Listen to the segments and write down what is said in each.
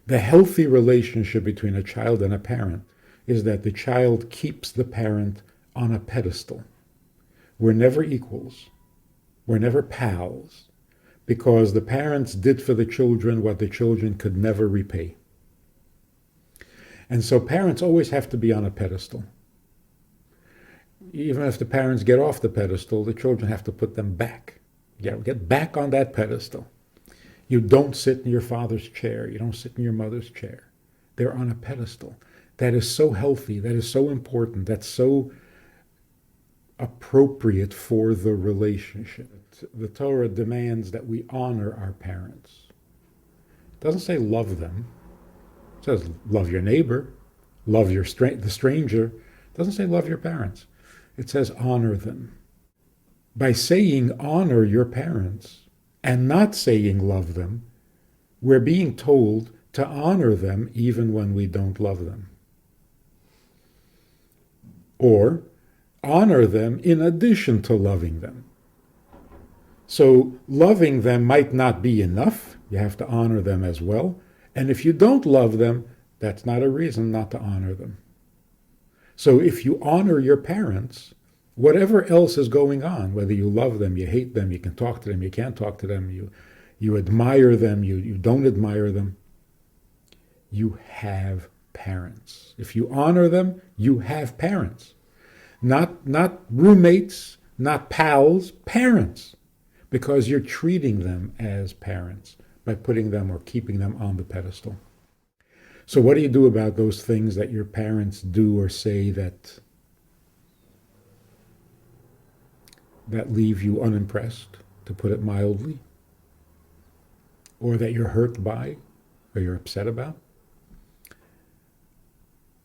The healthy relationship between a child and a parent is that the child keeps the parent on a pedestal. We're never equals. We're never pals, because the parents did for the children what the children could never repay. And so parents always have to be on a pedestal. Even if the parents get off the pedestal, the children have to put them back. You gotta get back on that pedestal. You don't sit in your father's chair. You don't sit in your mother's chair. They're on a pedestal. That is so healthy. That is so important. That's so appropriate for the relationship. The Torah demands that we honor our parents. It doesn't say love them. It says love your neighbor, love the stranger. It doesn't say love your parents. It says honor them. By saying honor your parents and not saying love them, we're being told to honor them even when we don't love them. Or honor them in addition to loving them. So loving them might not be enough. You have to honor them as well. And if you don't love them, that's not a reason not to honor them. So if you honor your parents, whatever else is going on, whether you love them, you hate them, you can talk to them, you can't talk to them, you admire them, you don't admire them, you have parents. If you honor them, you have parents. Not roommates, not pals, parents. Because you're treating them as parents by putting them or keeping them on the pedestal. So what do you do about those things that your parents do or say that leave you unimpressed, to put it mildly, or that you're hurt by or you're upset about?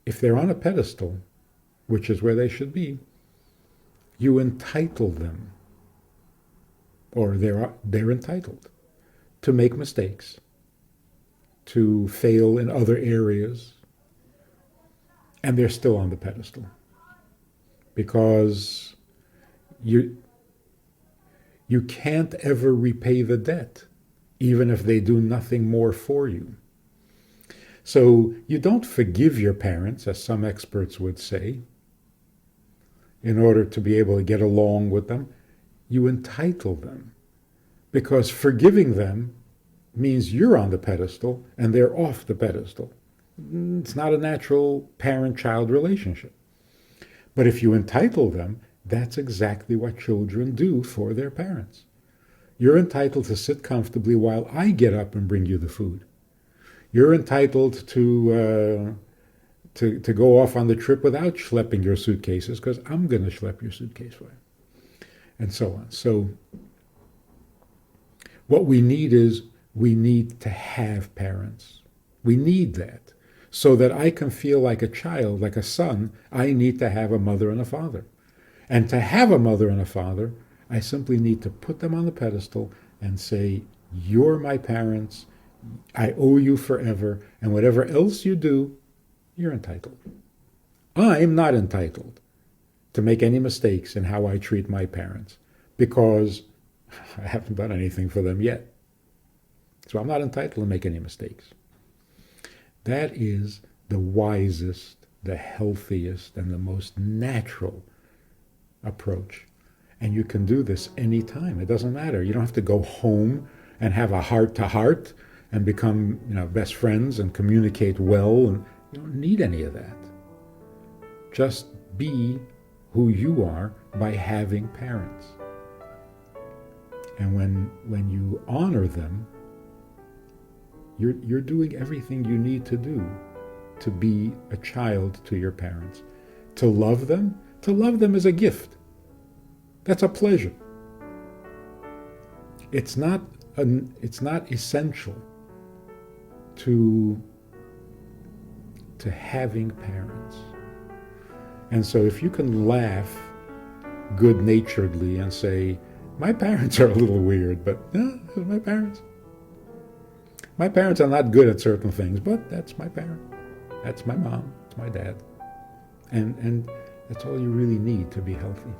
If they're on a pedestal, which is where they should be, you entitle them, or they're entitled to make mistakes, to fail in other areas, and they're still on the pedestal. Because you can't ever repay the debt, even if they do nothing more for you. So you don't forgive your parents, as some experts would say, in order to be able to get along with them. You entitle them, because forgiving them means you're on the pedestal and they're off the pedestal. It's not a natural parent-child relationship. But if you entitle them, that's exactly what children do for their parents. You're entitled to sit comfortably while I get up and bring you the food. You're entitled to go off on the trip without schlepping your suitcases, because I'm going to schlep your suitcase for you. And so on. So what we need to have parents. We need that. So that I can feel like a child, like a son, I need to have a mother and a father. And to have a mother and a father, I simply need to put them on the pedestal and say, you're my parents, I owe you forever, and whatever else you do, you're entitled. I'm not entitled to make any mistakes in how I treat my parents, because I haven't done anything for them yet. So I'm not entitled to make any mistakes. That is the wisest, the healthiest, and the most natural approach. And you can do this anytime. It doesn't matter. You don't have to go home and have a heart-to-heart and become, best friends and communicate well. And you don't need any of that. Just be who you are by having parents. And when you honor them, you're doing everything you need to do to be a child to your parents. To love them is a gift. That's a pleasure. It's not essential to having parents. And so if you can laugh good-naturedly and say, my parents are a little weird, but my parents. My parents are not good at certain things, but that's my parent. That's my mom. It's my dad. And that's all you really need to be healthy.